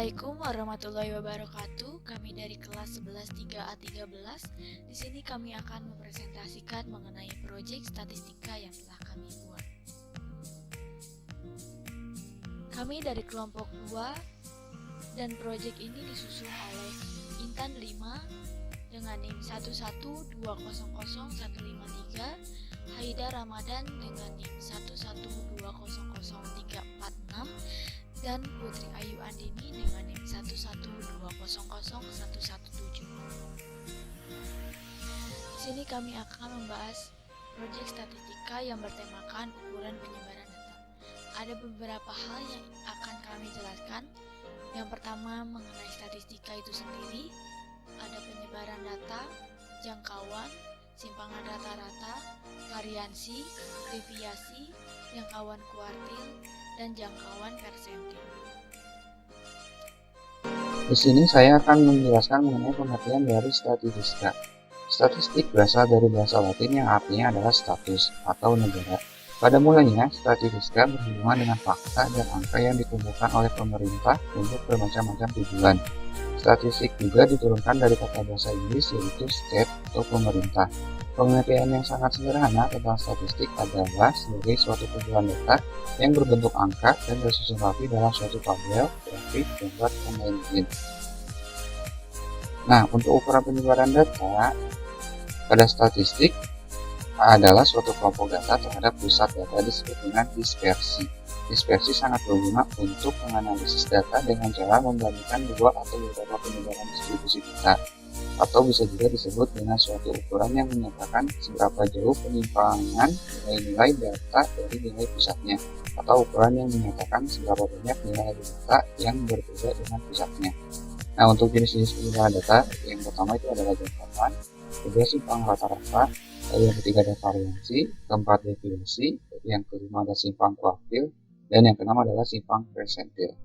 Assalamualaikum warahmatullahi wabarakatuh. Kami dari kelas 11 3A13. Di sini kami akan mempresentasikan mengenai proyek statistika yang telah kami buat. Kami dari kelompok 2 dan proyek ini disusun oleh Intan 5 dengan NIM 112000153, Haida Ramadan dengan NIM 112000346, dan Putri Ayu Andini dengan NIM 112000117. Di sini kami akan membahas proyek statistika yang bertemakan ukuran penyebaran data. Ada beberapa hal yang akan kami jelaskan. Yang pertama mengenai statistika itu sendiri, ada penyebaran data, jangkauan, simpangan rata-rata, variansi, deviasi, jangkauan kuartil, dan jangkauan persentil. Di sini saya akan menjelaskan mengenai pengertian dari statistika. Statistik berasal dari bahasa Latin yang artinya adalah status atau negara. Pada mulanya, statistika berhubungan dengan fakta dan angka yang dikumpulkan oleh pemerintah untuk bermacam-macam tujuan. Statistik juga diturunkan dari kata bahasa Inggris yaitu state atau pemerintah. Pengertian yang sangat sederhana tentang statistik adalah sebagai suatu kumpulan data yang berbentuk angka dan tersusun rapi dalam suatu tabel, grafik, gambar, dan lain-lain. Nah, untuk ukuran penyebaran data pada statistik adalah suatu kelompok data terhadap pusat data disebut dengan dispersi. Dispersi sangat berguna untuk menganalisis data dengan cara membandingkan dua atau beberapa penyebaran distribusi data, atau bisa juga disebut dengan suatu ukuran yang menyatakan seberapa jauh penyimpangan nilai-nilai data dari nilai pusatnya, atau ukuran yang menyatakan seberapa banyak nilai data yang berbeda dengan pusatnya. Nah, untuk jenis-jenis penyebaran data, yang pertama itu adalah jangkauan, kedua simpang rata-rata, yang ketiga ada variansi, keempat deviasi, yang kelima ada simpang kuartil, dan yang keenam adalah simpang persentil.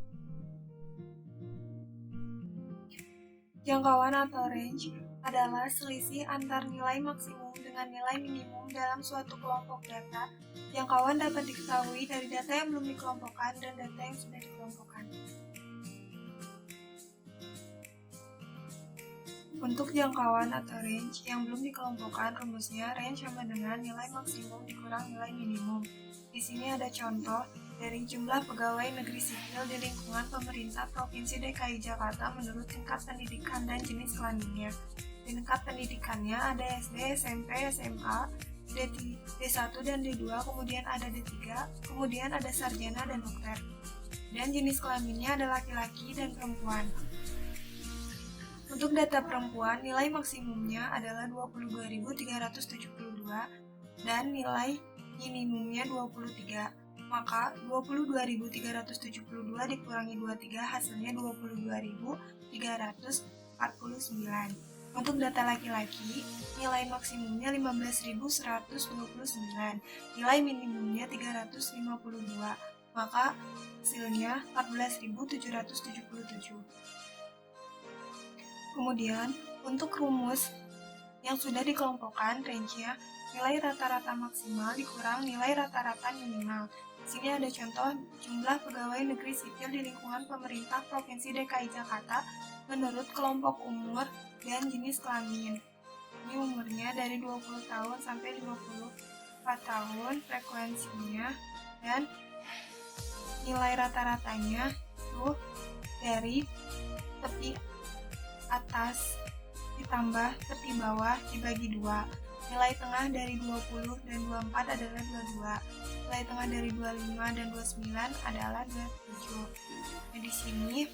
Jangkauan atau range adalah selisih antar nilai maksimum dengan nilai minimum dalam suatu kelompok data. Jangkauan dapat diketahui dari data yang belum dikelompokkan dan data yang sudah dikelompokkan. Untuk jangkauan atau range yang belum dikelompokkan, rumusnya range sama dengan nilai maksimum dikurang nilai minimum. Di sini ada contoh dari jumlah pegawai negeri sipil di lingkungan pemerintah Provinsi DKI Jakarta menurut tingkat pendidikan dan jenis kelaminnya. Di tingkat pendidikannya ada SD, SMP, SMA, D1 dan D2, kemudian ada D3, kemudian ada sarjana dan dokter. Dan jenis kelaminnya ada laki-laki dan perempuan. Untuk data perempuan, nilai maksimumnya adalah 22.372 dan nilai minimumnya 23. Maka 22.372 dikurangi 23 hasilnya 22.349. Untuk data laki-laki, nilai maksimumnya 15.129, nilai minimumnya 352, maka hasilnya 14.777. Kemudian, untuk rumus yang sudah dikelompokkan, range-nya nilai rata-rata maksimal dikurang nilai rata-rata minimal. Di sini ada contoh jumlah pegawai negeri sipil di lingkungan pemerintah Provinsi DKI Jakarta menurut kelompok umur dan jenis kelamin. Ini umurnya dari 20 tahun sampai 54 tahun, frekuensinya, dan nilai rata-ratanya itu dari tepi atas ditambah tepi bawah dibagi 2. Nilai tengah dari 20 dan 24 adalah 22. Nilai tengah dari 25 dan 29 adalah 27. Nah, di sini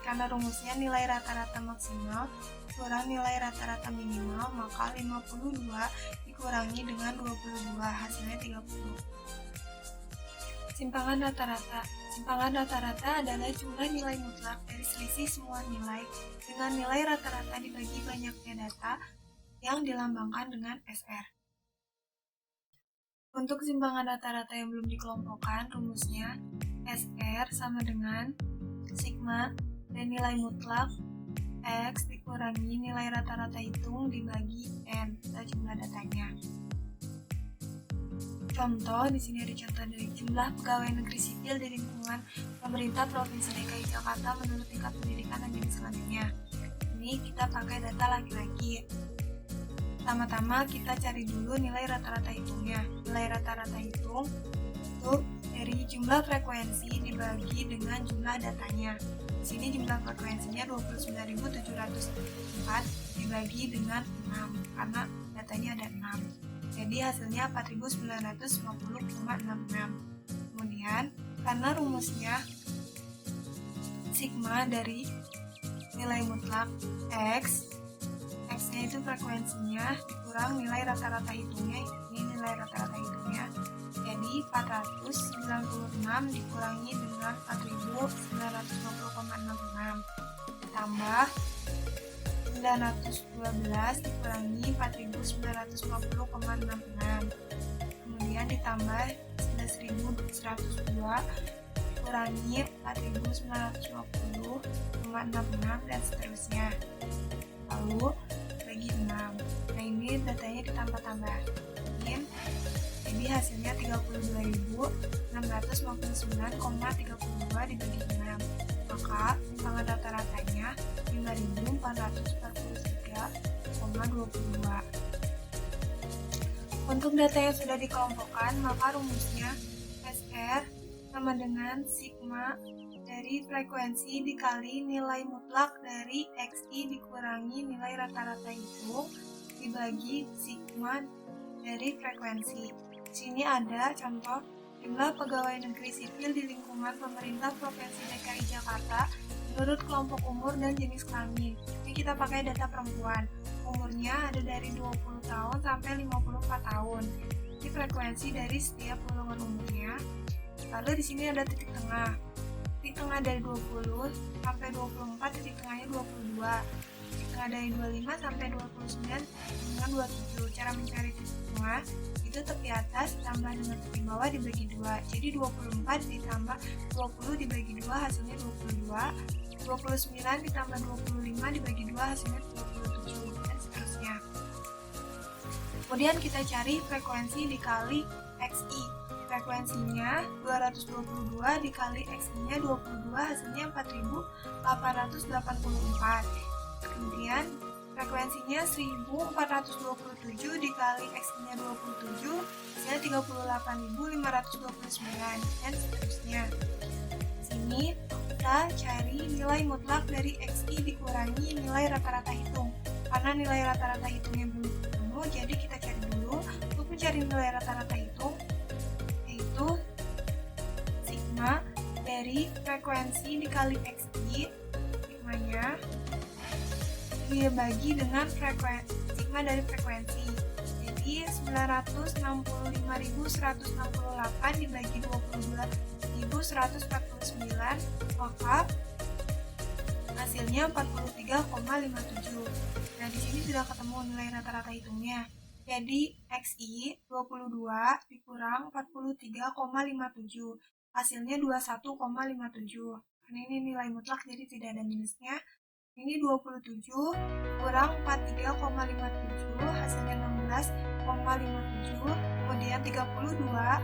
karena rumusnya nilai rata-rata maksimal kurang nilai rata-rata minimal, maka 52 dikurangi dengan 22 hasilnya 30. Simpangan rata-rata. Simpangan rata-rata adalah jumlah nilai mutlak dari selisih semua nilai dengan nilai rata-rata dibagi banyaknya data yang dilambangkan dengan SR. Untuk simpangan rata-rata yang belum dikelompokkan, rumusnya SR sama dengan sigma dan nilai mutlak X dikurangi nilai rata-rata hitung dibagi N, kita jumlah datanya. Contoh, di sini ada contoh dari jumlah pegawai negeri sipil di lingkungan pemerintah Provinsi DKI Jakarta menurut tingkat pendidikan dan jenis kelaminnya. Ini kita pakai data laki-laki. Pertama-tama kita cari dulu nilai rata-rata hitungnya. Nilai rata-rata hitung itu dari jumlah frekuensi dibagi dengan jumlah datanya. Di sini jumlah frekuensinya 29.704 dibagi dengan 6 karena datanya ada 6. Jadi hasilnya 4.950,66. Kemudian karena rumusnya sigma dari nilai mutlak X-nya itu frekuensinya dikurang nilai rata-rata hitungnya, ini nilai rata-rata hitungnya. Jadi 496 dikurangi dengan 4.950,66 ditambah 912 dikurangi 4.950,66, kemudian ditambah 11.102 dikurangi 4.950,66 dan seterusnya, lalu bagi 6. Nah ini datanya ditambah-tambah, jadi hasilnya 32.659,32 dibagi 6, maka timbangan rata-ratanya 5.443,22. Untuk data yang sudah dikelompokkan, maka rumusnya SR sama dengan sigma dari frekuensi dikali nilai mutlak dari XI dikurangi nilai rata-rata itu dibagi sigma dari frekuensi. Di sini ada contoh jumlah pegawai negeri sipil di lingkungan pemerintah Provinsi DKI Jakarta menurut kelompok umur dan jenis kelamin. Ini kita pakai data perempuan. Umurnya ada dari 20 tahun sampai 54 tahun. Ini frekuensi dari setiap golongan umurnya. Lalu di sini ada titik tengah. Titik tengah dari 20 sampai 24, titik tengahnya 22. Titik tengah dari 25 sampai 29 dengan 27. Cara mencari titik tengah itu tepi atas ditambah dengan tepi bawah dibagi 2. Jadi 24 ditambah 20 dibagi 2 hasilnya 22. 29 ditambah 25 dibagi 2 hasilnya 27 dan seterusnya. Kemudian kita cari frekuensi dikali XI. Frekuensinya 222 dikali XI-nya 22 hasilnya 4.884. Kemudian frekuensinya 1427 dikali XI-nya 27 hasilnya 38.529 dan seterusnya. Sini kita cari nilai mutlak dari XI dikurangi nilai rata-rata hitung. Karena nilai rata-rata hitungnya belum ketemu, jadi kita cari dulu. Untuk mencari nilai rata-rata hitung, yaitu sigma dari frekuensi dikali XI, sigmanya dibagi dengan sigma dari frekuensi. Jadi 965.168 dibagi 22.149, maka hasilnya 43,57. Nah, di sini sudah ketemu nilai rata-rata hitungnya. Jadi XI 22 dikurang 43,57. Hasilnya 21,57. Karena ini nilai mutlak jadi tidak ada minusnya. Ini 27 kurang 43,57 hasilnya 16,57. Kemudian 32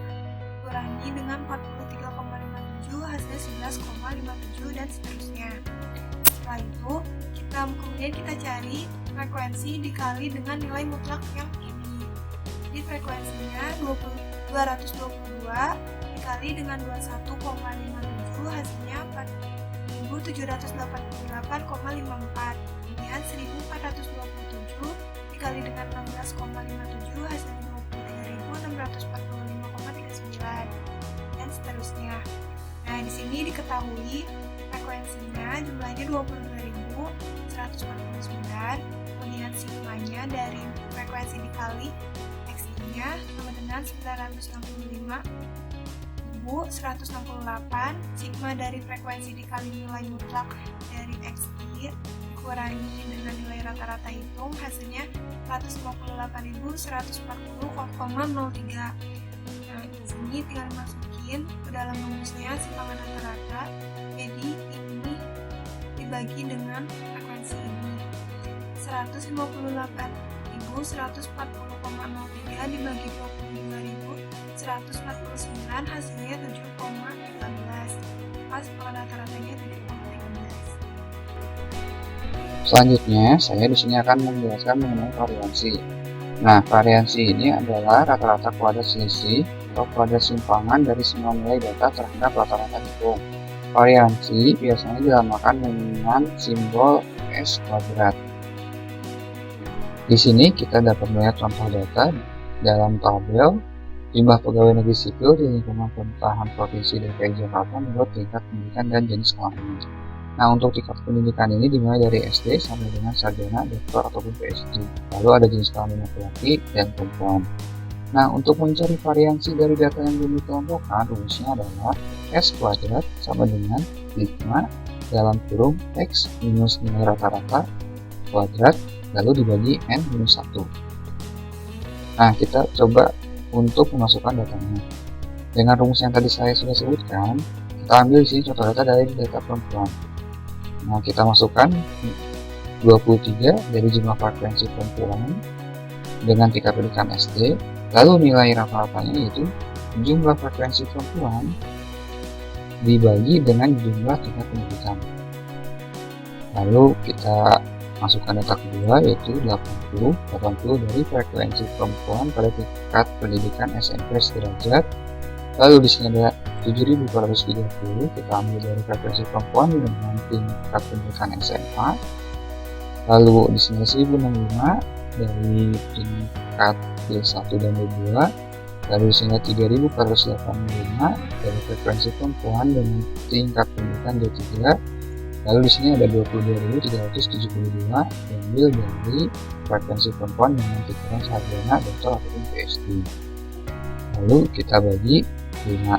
kurangi dengan 43,57 hasilnya 11,57 dan seterusnya. Setelah itu kemudian kita cari frekuensi dikali dengan nilai mutlak yang ini. Jadi frekuensinya 222 dikali dengan 21,57 hasilnya 4.788,54. Kemudian 1.427 dikali dengan 16,57 hasilnya 23.645,39 dan seterusnya. Nah, di sini diketahui frekuensinya jumlahnya 22.149, kemudian sigmanya dari frekuensi dikali XI-nya sama dengan 965.168, sigma dari frekuensi dikali nilai mutlak dari XI dikurangi dengan nilai rata-rata hitung hasilnya 158.140,03. Nah, di sini tinggal masukin ke dalam rumusnya simpangan rata-rata. Jadi ini dibagi dengan frekuensi ini 158.140,03 dibagi 22.000 149 hasilnya 7,13. Pas kalau rata-ratanya 7,13. Selanjutnya, saya di sini akan menjelaskan mengenai variansi. Nah, variansi ini adalah rata-rata kuadrat selisih atau kuadrat simpangan dari semua nilai data terhadap rata-rata hitung. Variansi biasanya dinamakan dengan simbol S kuadrat. Di sini kita dapat melihat contoh data dalam tabel jumlah pegawai negeri sipil di lingkungan pemerintahan Provinsi DKI Jakarta menurut tingkat pendidikan dan jenis kelamin. Nah, untuk tingkat pendidikan ini dimulai dari SD sampai dengan sarjana, doktor, ataupun PhD. Lalu ada jenis kelamin laki-laki dan perempuan. Nah, untuk mencari variansi dari data yang belum dikelompokkan, rumusnya adalah S kuadrat sama dengan sigma dalam kurung X minus nilai rata-rata kuadrat lalu dibagi N minus 1. Nah, kita coba untuk memasukkan datanya. Dengan rumus yang tadi saya sudah sebutkan, kita ambil di sini contoh data dari data perempuan. Nah, kita masukkan 23 dari jumlah frekuensi perempuan dengan tingkat pendidikan SD, lalu nilai rata-ratanya yaitu jumlah frekuensi perempuan dibagi dengan jumlah tingkat pendidikan. Lalu kita masukkan data kedua yaitu 80 dari frekuensi perempuan pada tingkat pendidikan SMP sederajat. Lalu di sini ada 7.430, kita ambil dari frekuensi perempuan dengan tingkat pendidikan SMA. Lalu di sini 1.065 dari tingkat D1 dan D2. Lalu di sini 3.485 dari frekuensi perempuan dengan tingkat pendidikan D3. Lalu di sini ada 22.372 diambil dari frekuensi perempuan dengan tingkatan sarjana, doktor ataupun PhD. Lalu kita bagi 5.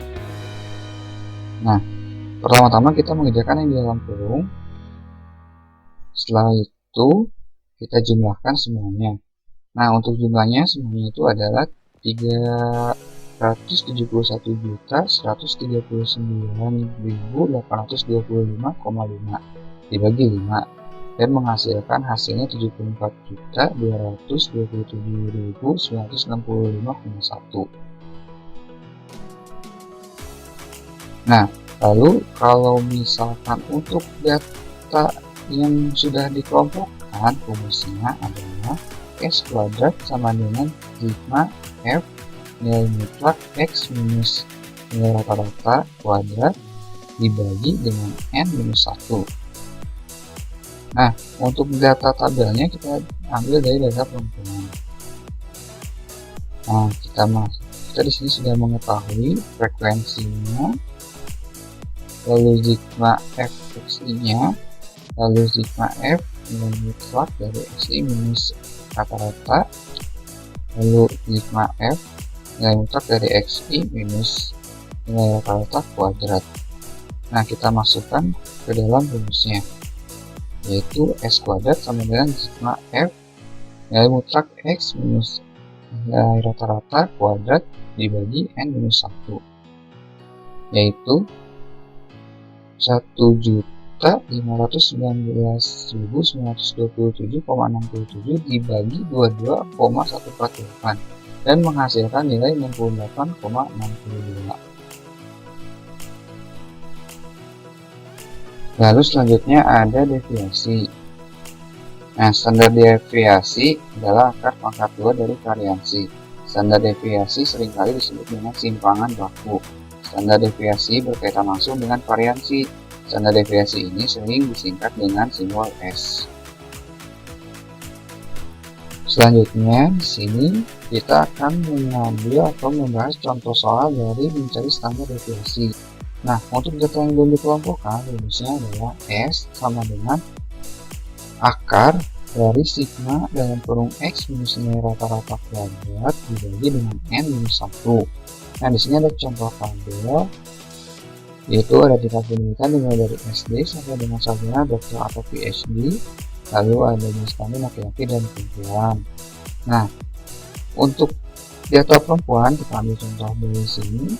Nah, pertama-tama kita mengerjakan yang di dalam kurung. Setelah itu kita jumlahkan semuanya. Nah, untuk jumlahnya semuanya itu adalah 371.825,5 dibagi 5 dan menghasilkan hasilnya 74.227.965,1. Nah, lalu kalau misalkan untuk data yang sudah dikelompokkan, rumusnya adalah S kuadrat sama dengan sigma F nilai mutlak X minus nilai rata-rata kuadrat dibagi dengan N minus 1. Nah, untuk data tabelnya kita ambil dari data perempuan. Nah, kita di sini sudah mengetahui frekuensinya, lalu sigma F XI-nya, lalu sigma F nilai mutlak dari XI minus rata-rata, lalu sigma F nilai mutlak dari XI minus nilai rata-rata kuadrat. Nah, kita masukkan ke dalam rumusnya, yaitu S kuadrat sama dengan sigma F nilai mutlak X minus nilai rata-rata kuadrat dibagi N minus 1, yaitu 1.519.927,67 dibagi 22,148 dan menghasilkan nilai 68,62. Lalu selanjutnya ada deviasi. Nah, standar deviasi adalah akar pangkat 2 dari variansi. Standar deviasi seringkali disebut dengan simpangan baku. Standar deviasi berkaitan langsung dengan variansi. Standar deviasi ini sering disingkat dengan simbol S. Selanjutnya di sini kita akan mengambil atau membahas contoh soal dari mencari standar deviasi. Nah, untuk data yang belum dikelompokkan, rumusnya adalah S sama dengan akar dari sigma dalam kurung X minus nilai rata-rata kuadrat dibagi dengan N minus 1. Nah, di sini ada contoh tabel, yaitu ada tingkat pendidikan dimulai dari SD sampai dengan sarjana, doktor atau PhD, lalu ada jenis kelamin laki-laki dan perempuan. Nah, untuk data perempuan kita ambil contoh dari sini,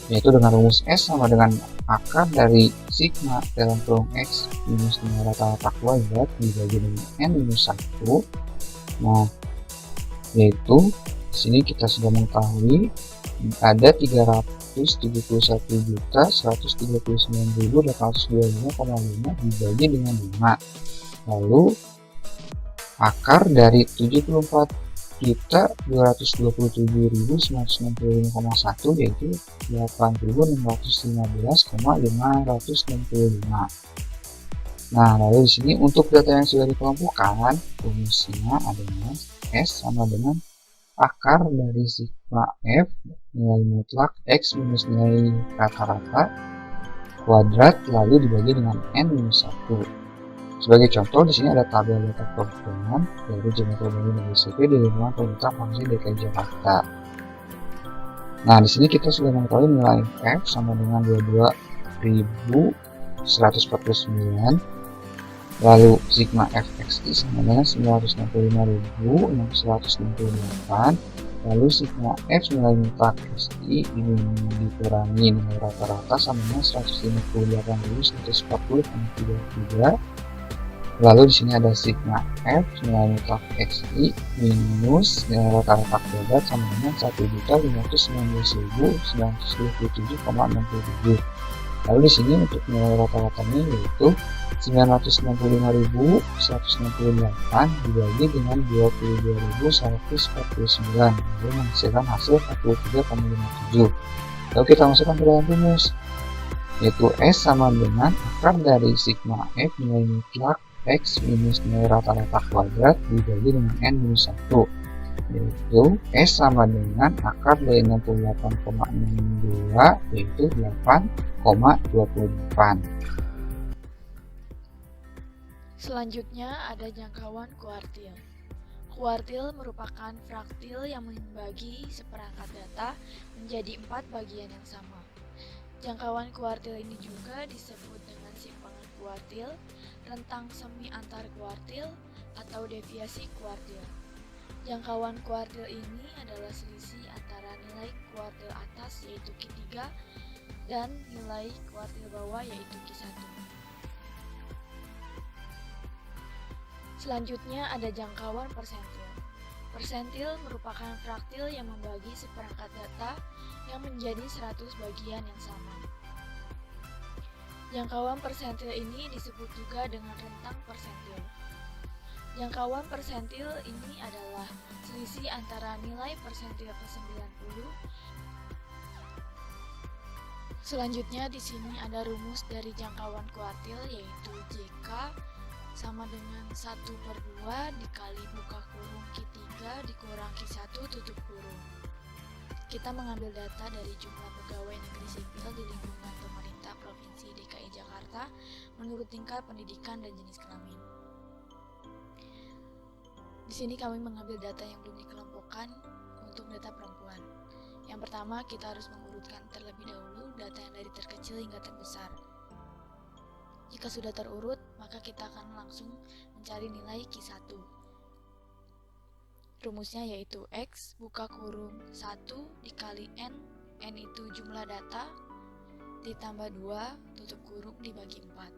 yaitu dengan rumus S sama dengan akar dari sigma dalam kurung X minus nilai rata-rata kuadrat dibagi dengan N minus 1. Nah, yaitu di sini kita sudah mengetahui ada 371.139.825,5 dibagi dengan 5. Lalu akar dari 74.227.965,1 yaitu 8.615,565. Nah, lalu di sini untuk data yang sudah dikelompokkan, rumusnya adalah S sama dengan akar dari sigma F nilai mutlak X minus nilai rata-rata kuadrat lalu dibagi dengan N minus 1. Sebagai contoh, di sini ada tabel data performa dari Jember Bank DCP di lingkungan pemerintah provinsi DKI Jakarta. Nah, di sini kita sudah mengetahui nilai F sama dengan 22.149, lalu sigma FXI sama dengan 965.668, lalu sigma F nilai mutlak XI ini dikurangi nilai rata-rata sama dengan 158.140,33. Lalu di sini ada sigma F nilai mutlak XI minus nilai rata-rata kuadrat sama dengan 1.519.927,67. Lalu di sini untuk nilai rata-ratanya yaitu 969.168 dibagi dengan 22.149, lalu menghasilkan hasil 43,57. Lalu kita masukkan ke dalam rumus, yaitu S sama dengan akar dari sigma F nilai mutlak X minus nilai rata-rata kuadrat dibagi dengan N minus 1, yaitu S sama dengan akar dari 68,62 yaitu 8,28. Selanjutnya ada jangkauan kuartil. Kuartil merupakan fraktil yang membagi seperangkat data menjadi 4 bagian yang sama. Jangkauan kuartil ini juga disebut dengan simpangan kuartil, rentang semi antar kuartil, atau deviasi kuartil. Jangkauan kuartil ini adalah selisih antara nilai kuartil atas yaitu Q3 dan nilai kuartil bawah yaitu Q1. Selanjutnya ada jangkauan persentil. Persentil merupakan fraktil yang membagi seperangkat data yang menjadi 100 bagian yang sama. Jangkauan persentil ini disebut juga dengan rentang persentil. Jangkauan persentil ini adalah selisih antara nilai persentil ke-90. Selanjutnya di sini ada rumus dari jangkauan kuartil yaitu JK sama dengan 1/2 dikali buka kurung Q3 dikurang Q1 tutup kurung. Kita mengambil data dari jumlah pegawai negeri sipil di lingkungan pemerintah Provinsi DKI Jakarta menurut tingkat pendidikan dan jenis kelamin. Di sini kami mengambil data yang belum dikelompokkan untuk data perempuan. Yang pertama, kita harus mengurutkan terlebih dahulu data yang dari terkecil hingga terbesar. Jika sudah terurut, maka kita akan langsung mencari nilai Q1. Rumusnya yaitu X buka kurung 1 dikali N itu jumlah data, ditambah 2 tutup kurung dibagi 4.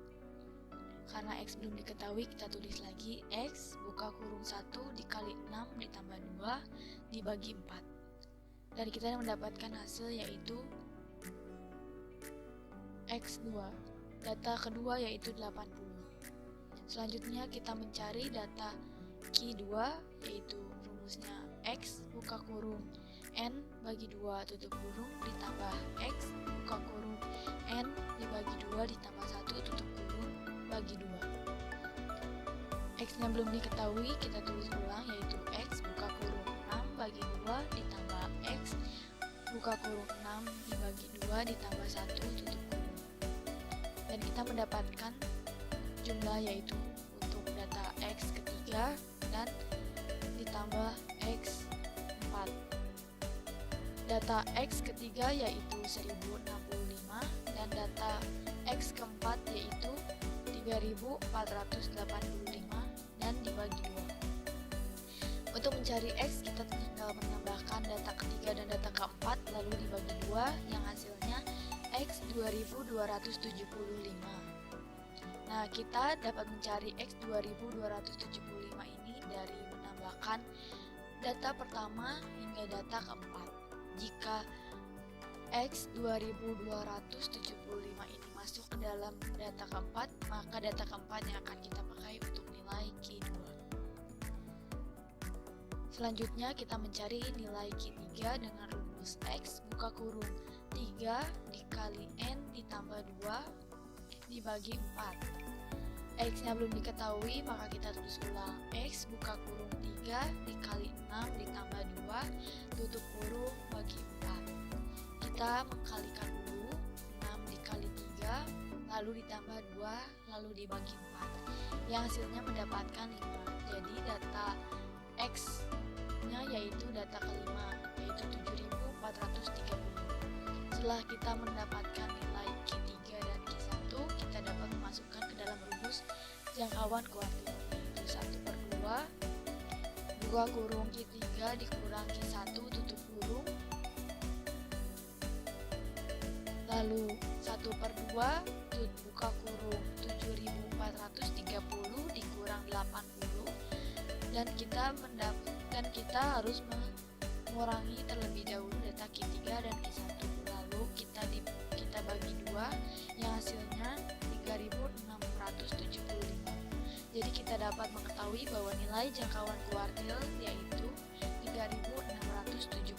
Karena X belum diketahui, kita tulis lagi X buka kurung 1 dikali 6 ditambah 2 dibagi 4. Dan kita mendapatkan hasil yaitu X2. Data kedua yaitu 80. Selanjutnya kita mencari data Q2 yaitu rumusnya X buka kurung N bagi 2 tutup kurung ditambah X buka kurung N dibagi 2 ditambah 1 tutup kurung bagi 2. X nya belum diketahui, kita tulis ulang yaitu X buka kurung 6 bagi 2 ditambah X buka kurung 6 dibagi 2 ditambah 1 tutup kurung. Dan kita mendapatkan jumlah yaitu untuk data X ketiga dan ditambah X4. Data X ketiga yaitu 1065 dan data X keempat yaitu 3485 dan dibagi 2. Untuk mencari X kita tinggal menambahkan data ketiga dan data keempat lalu dibagi 2 yang hasilnya X 2275. Nah, kita dapat mencari X 2275 ini dari menambahkan data pertama hingga data keempat. Jika X 2275 ini masuk ke dalam data keempat, maka data keempat yang akan kita pakai untuk nilai Q2. Selanjutnya kita mencari nilai Q3 dengan rumus X buka kurung 3 dikali N ditambah 2 dibagi 4. X-nya belum diketahui, maka kita tulis ulang. X buka kurung 3 dikali 6 ditambah 2 tutup kurung bagi 4. Kita mengkalikan dulu 6 dikali 3 lalu ditambah 2 lalu dibagi 4 yang hasilnya mendapatkan 5. Jadi data X nya yaitu data kelima, yaitu 7430. Setelah kita mendapatkan nilai Q3 dan Q1, kita dapat memasukkan ke dalam rumus jangkauan kuartil, yaitu 1/2 buka kurung Q3 dikurang Q1 tutup kurung, lalu 1/2 buka kurung 7430 dikurang 80, dan kita harus mengurangi terlebih dahulu data Q3 dan Q1, lalu kita bagi 2 yang hasilnya 3675. Jadi kita dapat mengetahui bahwa nilai jangkauan kuartil yaitu 3675.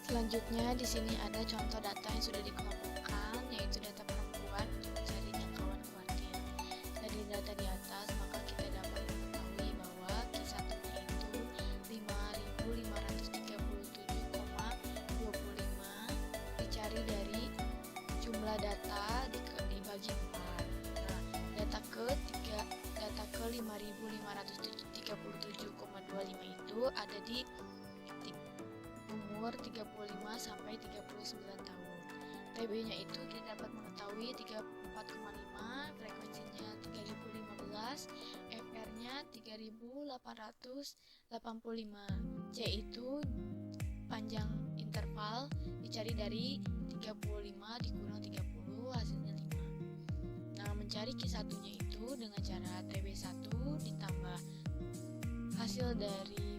Selanjutnya di sini ada contoh data yang sudah dikelompokkan, yaitu data perempuan untuk mencari jangkauan kuartil. Dari data di atas, maka kita dapat mengetahui bahwa Q1-nya itu 5.537,25 dicari dari jumlah data dibagi 4. Nah, data ke 5.537,25 itu ada di umur 35 sampai 39 tahun. TB-nya itu kita dapat mengetahui 34,5, frekuensinya 3015, FR-nya 3885. C itu panjang interval dicari dari 35 dikurang 30 hasilnya 5. Nah, mencari Q1-nya itu dengan cara TB1 ditambah hasil dari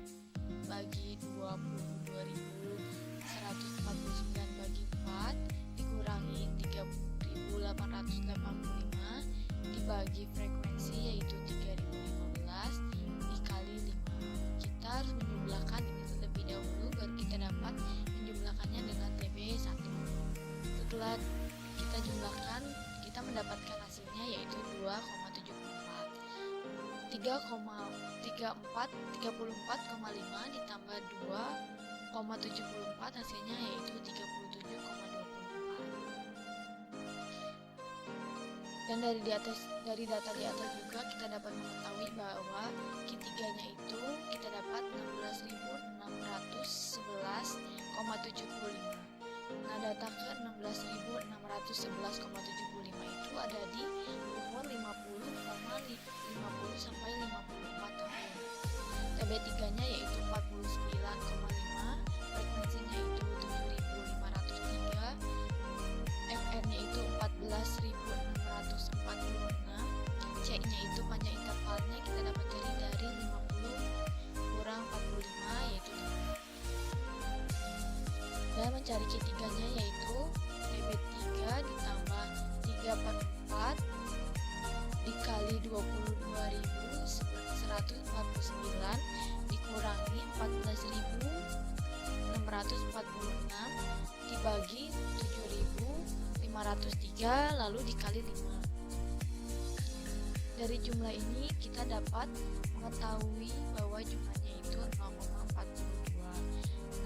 bagi 22.149 bagi 4 dikurangi 3.885 dibagi frekuensi yaitu 3015 dikali 5. Kita harus menjumlahkan ini terlebih dahulu baru kita dapat menjumlahkannya dengan TB1. Setelah kita jumlahkan, kita mendapatkan hasilnya yaitu 2,34,5 ditambah 2,74 hasilnya yaitu 37,24. Dan dari data di atas juga kita dapat mengetahui bahwa Q3-nya itu kita dapat 16.611,75. Nah, data ke 16.611,75 itu ada di umur 50 sampai 54 tahun. TB3-nya yaitu 49,5, frekuensinya itu 7.503, FR-nya itu 14.646, C-nya itu panjang intervalnya kita dapat cari dari 50 kurang 45 yaitu 5. Dan mencari Q3-nya yaitu TB3 ditambah 3/4 dikali 22.149 dikurangi 14.646 dibagi 7.503 lalu dikali 5. Dari jumlah ini kita dapat mengetahui bahwa jumlahnya itu 0,42.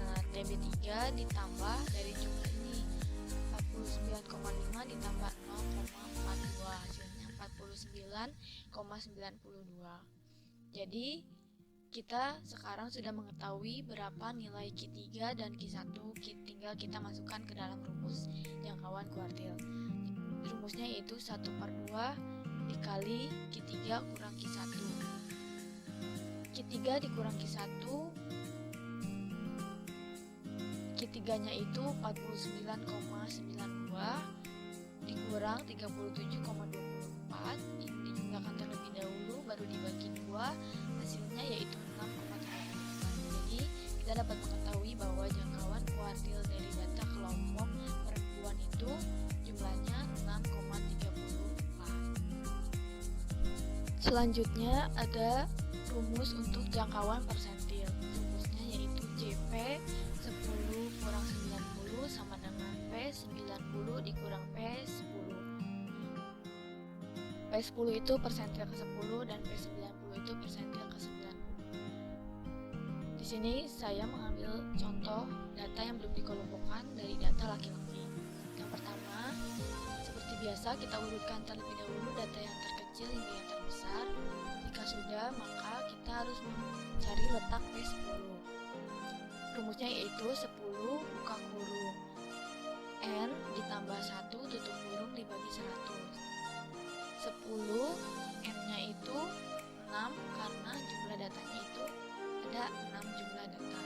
Nah, TB3 ditambah dari jumlah ini 49,5 ditambah 0,42 hasilnya 49,92. Jadi kita sekarang sudah mengetahui berapa nilai Q3 dan Q1, tinggal kita masukkan ke dalam rumus jangkauan kuartil. Rumusnya yaitu 1/2 dikali Q3 kurang Q1. Q3 dikurang Q1, Q3-nya itu 49,92 dikurang 37,24. Ini dijumlahkan terlebih dahulu baru dibagi 2, hasilnya yaitu 6,34. kita dapat mengetahui bahwa jangkauan kuartil dari data kelompok perempuan itu jumlahnya 6,34. Selanjutnya ada rumus untuk jangkauan persentil. Rumusnya yaitu JP 10 kurang 90 sama dengan P 90 dikurang P10. P10 itu persentil ke-10 dan P90 itu persentil ke-90. Di sini saya mengambil contoh data yang belum dikelompokkan dari data laki-laki. Yang pertama, seperti biasa kita urutkan terlebih dahulu data yang terkecil hingga yang terbesar. Jika sudah, maka kita harus mencari letak P10. Rumusnya yaitu 10 buka kurung N ditambah 1 tutup kurung dibagi 100. 10 N-nya itu 6 karena jumlah datanya itu ada 6 jumlah data.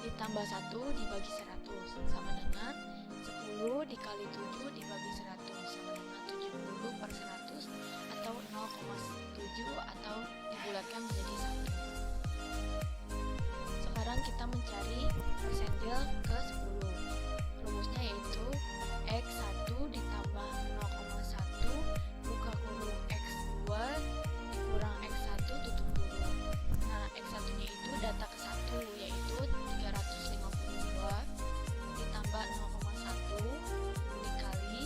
Ditambah 1 dibagi 100 sama dengan 10 dikali 7 dibagi 100 sama dengan 70 per 100 atau 0,7 atau dibulatkan menjadi 1. Sekarang kita mencari persentil ke-10. Rumusnya yaitu X1 ditambah 0,1 buka kurung X2 dikurang X1 tutup kurung. Nah, X1 nya itu data ke-1 yaitu 352 ditambah 0,1 dikali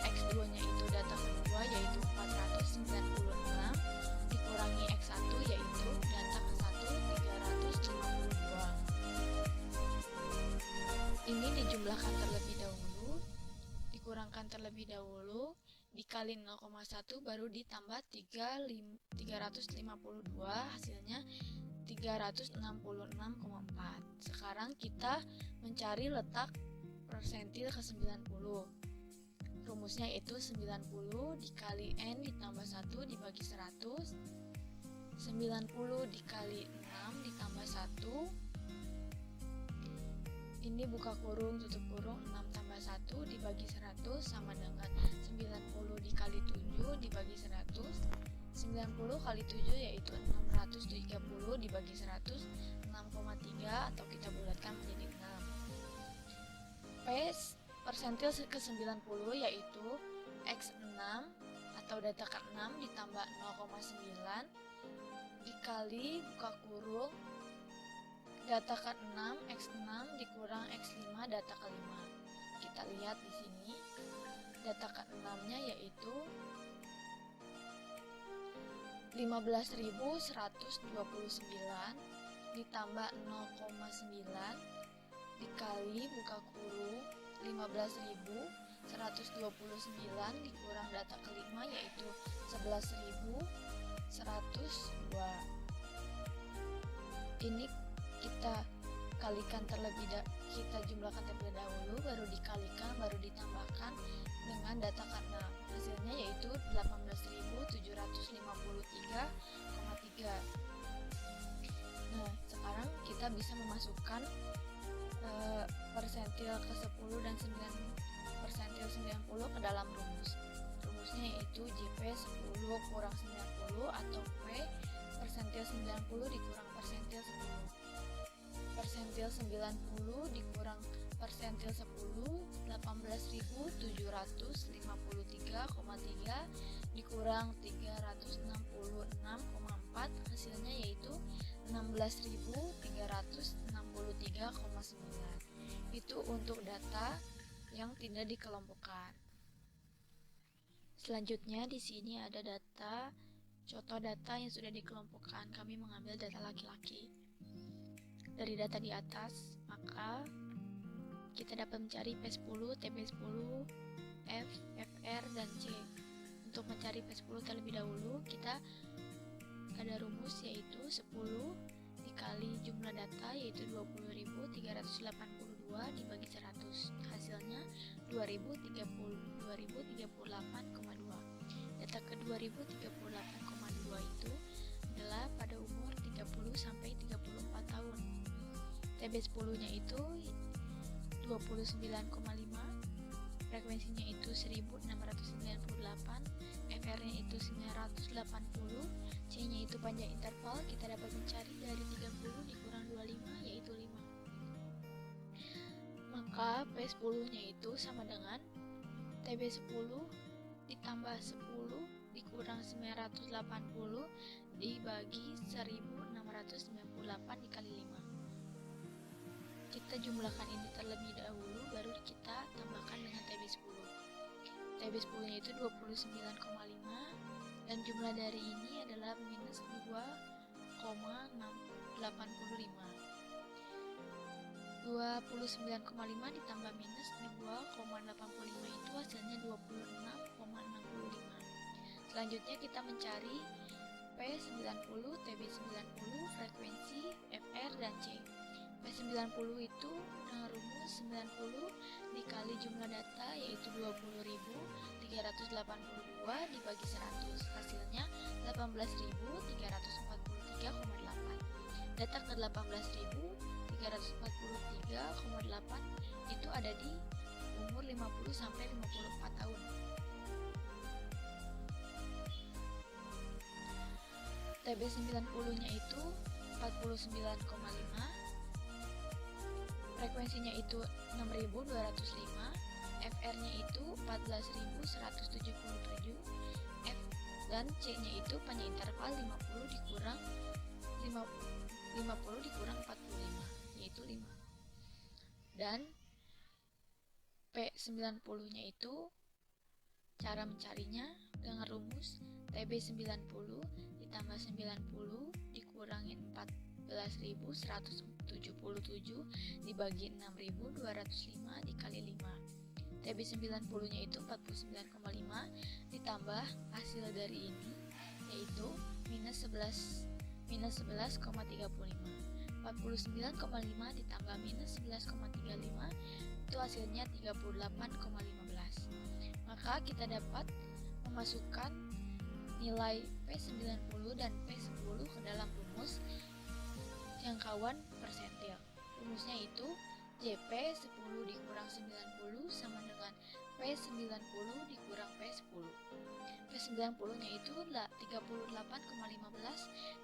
X2 nya itu data kedua yaitu 496 dikurangi X1 yaitu data ke-1 352. Ini dijumlahkan terlebih dahulu, dikurangkan terlebih dahulu, dikali 0,1 baru ditambah 352 hasilnya 366,4. Sekarang kita mencari letak persentil ke-90. Rumusnya itu 90 dikali N ditambah 1 dibagi 100. 90 dikali 6 ditambah 1. Ini buka kurung tutup kurung 6 tambah 1 dibagi 100 sama dengan 90 dikali 7 dibagi 100. 90 kali 7 yaitu 630 dibagi 100 6,3 atau kita bulatkan menjadi 6. P persentil ke-90 yaitu X6 atau data ke-6 ditambah 0,9 dikali buka kurung data ke-6 X6 dikurang X5 data ke-5. Kita lihat di sini data ke-6-nya yaitu 15.129 ditambah 0,9 dikali buka kurung 15.129 dikurang data ke-5 yaitu 11.102. Ini kita kalikan kita jumlahkan terlebih dahulu, baru dikalikan, baru ditambahkan dengan data ke-6. Hasilnya yaitu 18.753,3. Nah, sekarang kita bisa memasukkan persentil ke-10 dan persentil 90 ke dalam rumus. Rumusnya yaitu JP 10 kurang 90 atau P persentil 90 dikurang persentil 10. Persentil 90 dikurang persentil 10 18.753,3 dikurang 366,4 hasilnya yaitu 16.363,9. Itu untuk data yang tidak dikelompokkan. Selanjutnya di sini ada data contoh data yang sudah dikelompokkan. Kami mengambil data laki-laki. Dari data di atas, maka kita dapat mencari P10, TP10, F, FR, dan C. Untuk mencari P10 terlebih dahulu, kita ada rumus yaitu 10 dikali jumlah data yaitu 20.382 dibagi 100. Hasilnya 2038,2. Data ke 2038,2 itu adalah pada umur 30 sampai 34 tahun. TB10-nya itu 29,5, frekuensinya itu 1698, FR-nya itu 980, C-nya itu panjang interval, kita dapat mencari dari 30 dikurang 25 yaitu Maka P10-nya itu sama dengan TB10 ditambah 10 dikurang 980 dibagi 1698 dikali 5. Kita jumlahkan ini terlebih dahulu, baru kita tambahkan dengan TB10. TB10-nya itu 29,5 dan jumlah dari ini adalah minus 2,85. 29,5 ditambah minus 2,85 itu hasilnya 26,65. Selanjutnya kita mencari P90, TB90, frekuensi, FR, dan C. P90 itu dengan rumus 90 dikali jumlah data yaitu 20.382 dibagi 100, hasilnya 18.343,8. Data ke 18.343,8 itu ada di umur 50 sampai 54 tahun. TB90-nya itu 49,5, frekuensinya itu 6.205, FR-nya itu 14.177, F dan C-nya itu panjang interval 50 dikurang 45, yaitu 5. Dan P90-nya itu cara mencarinya dengan rumus TB90 ditambah 90 dikurangin 14.177 dibagi 6.205 dikali 5. TB90-nya itu 49,5 ditambah hasil dari ini yaitu minus 11,35. 49,5 ditambah minus 11,35 itu hasilnya 38,15. Maka kita dapat memasukkan nilai P90 dan P10 ke dalam rumus jangkauan persentil. Rumusnya itu JP 10 dikurang 90 sama dengan P90 dikurang P10. P90 nya itu 38,15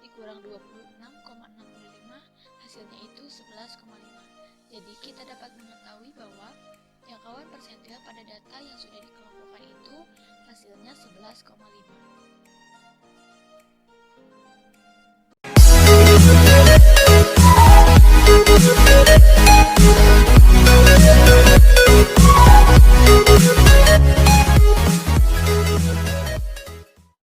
dikurang 26,65, hasilnya itu 11,5. Jadi kita dapat mengetahui bahwa jangkauan persentil pada data yang sudah dikelompokkan itu hasilnya 11,5.